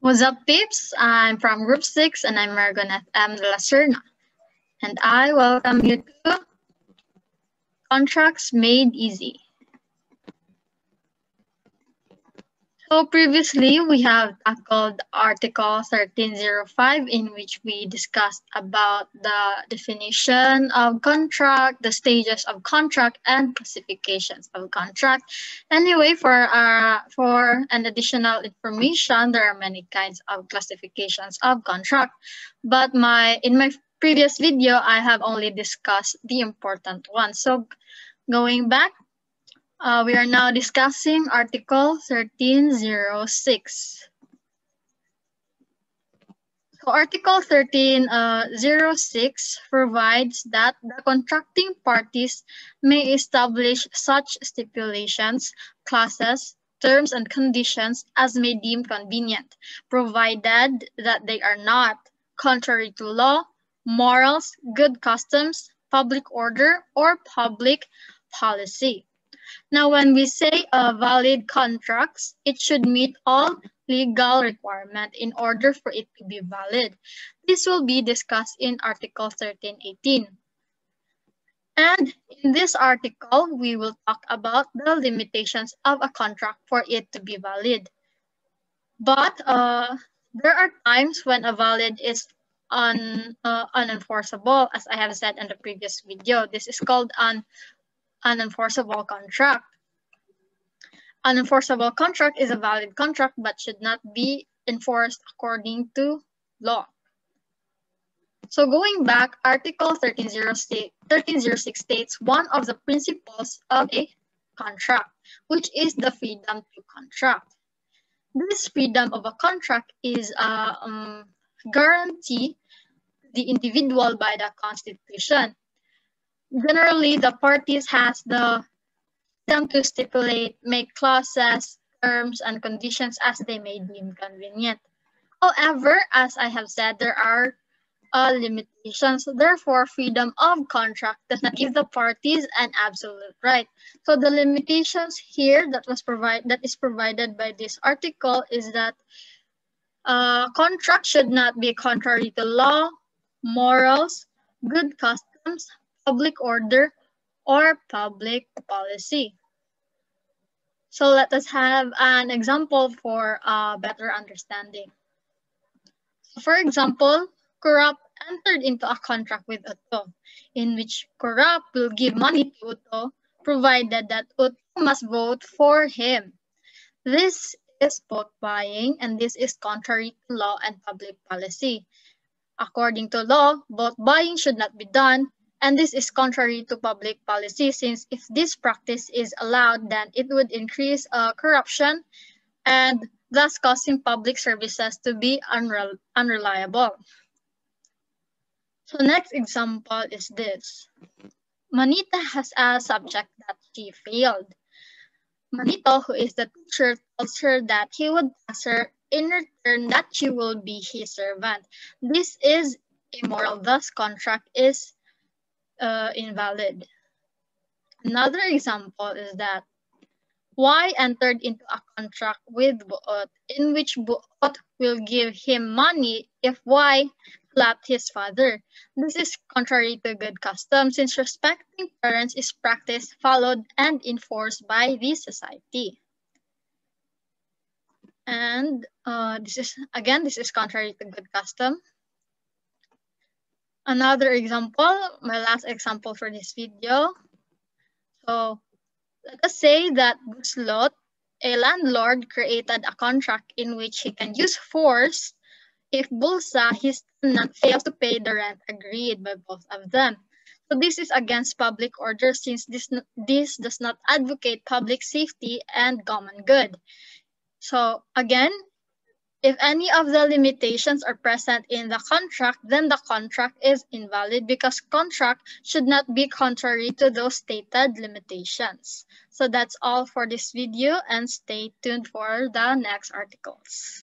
What's up, peeps? I'm from Group 6 and I'm Margoneth M. de la Serna. And I welcome you to Contracts Made Easy. So previously, we have tackled Article 1305, in which we discussed about the definition of contract, the stages of contract, and classifications of contract. Anyway, for an additional information, there are many kinds of classifications of contract. But in my previous video, I have only discussed the important ones. So going back, we are now discussing Article 1306. So Article 1306 provides that the contracting parties may establish such stipulations, clauses, terms, and conditions as may deem convenient, provided that they are not contrary to law, morals, good customs, public order, or public policy. Now, when we say valid contracts, it should meet all legal requirements in order for it to be valid. This will be discussed in Article 1318. And in this article, we will talk about the limitations of a contract for it to be valid. But there are times when a valid is unenforceable, as I have said in the previous video. This is called an unenforceable contract. An enforceable contract is a valid contract but should not be enforced according to law. So going back, Article 1306 states one of the principles of a contract, which is the freedom to contract. This freedom of a contract is guaranteed to the individual by the Constitution. Generally, the parties has the freedom to stipulate, make clauses, terms, and conditions as they may deem convenient. However, as I have said, there are limitations. Therefore, freedom of contract does not give the parties an absolute right. So the limitations here that is provided by this article is that contract should not be contrary to law, morals, good customs, public order, or public policy. So let us have an example for better understanding. So for example, Kurap entered into a contract with Utto, in which Kurap will give money to Utto, provided that Utto must vote for him. This is vote buying, and this is contrary to law and public policy. According to law, vote buying should not be done, and this is contrary to public policy, since if this practice is allowed, then it would increase corruption and thus causing public services to be unreliable. So next example is this. Manita has a subject that she failed. Manito, who is the teacher, tells her that he would ask her in return that she will be his servant. This is immoral, thus contract is invalid. Another example is that Y entered into a contract with Buot, in which Buot will give him money if Y slapped his father. This is contrary to good custom, since respecting parents is practiced, followed, and enforced by the society. And this is contrary to good custom. Another example, my last example for this video. So let us say that Buslot, a landlord, created a contract in which he can use force if Bulsa, his tenant, fails to pay the rent agreed by both of them. So this is against public order, since this does not advocate public safety and common good. So again, if any of the limitations are present in the contract, then the contract is invalid because contract should not be contrary to those stated limitations. So that's all for this video, and stay tuned for the next articles.